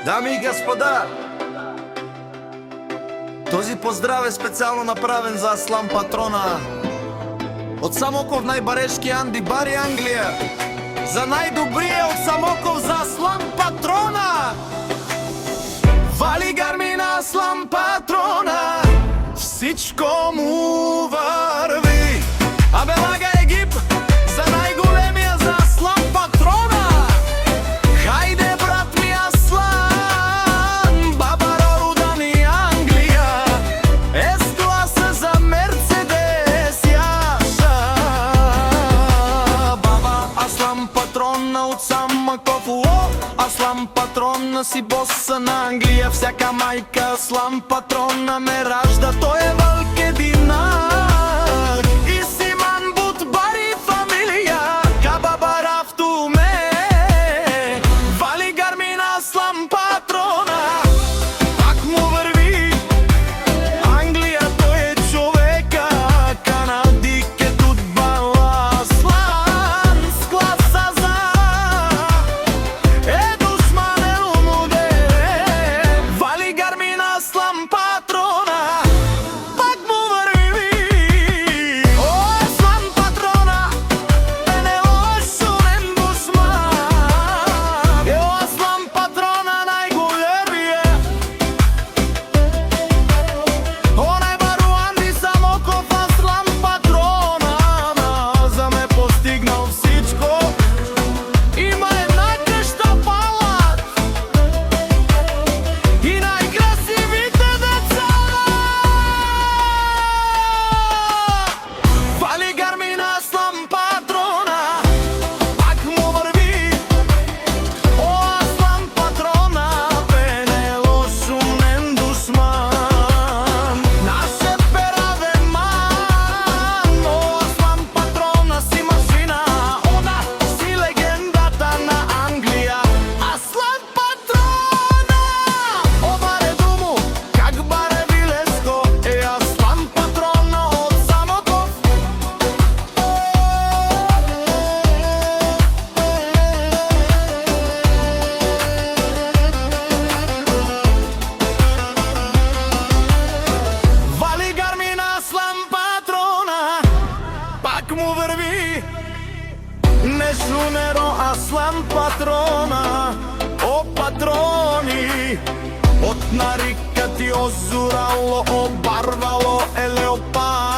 Дами и господа, този поздрав е специално направен за Аслан Патрона от Самоков, най-барешки Анди Бари, Англия. За най-добрия от Самоков за Аслан Патрона. Вали гармина Аслан Патрона, всичко му върви. Абе лага Егип за най-големия за Аслан Патрона. Хайде брат ми Аслан, баба родан и Англия. С-класа за Мерцедес яша. Баба Аслан Патрона от Самоков. Аслан Патрона си боса на Англия. Всяка майка Аслан Патрона ме ражда. Той е вълк единак и Симан Бут Бари фамилия. Кабаба рафту ме вали гармина Аслан Патрона. Пак му върви Англия, той е човека. Канадик е тут бала Аслан с класа за Аслан Патрона, пак му върви. О, Аслан Патрона, бе не лошо душман. О, Аслан Патрона, най-големия. О, най-бару Анди Самоков, Аслан Патрона. За ме постигнал всичко. Има една къща палат и най-красивите деца. Вали гармина Аслан Патрона, пак му върви. О, Аслан Патрона, бе не лош умен душман. Наше пераве ман. О, Аслан Патрона си машина. Она си легендата на Англия. Аслан Патрона, о баре думу, как баре вилеско е Аслан Патрона от Самоков. Вали гармина Аслан Патрона, пак му върви. Нешунеро Аслан Патрона. О, патрони, от нарикати озурало, обарвало е леопард.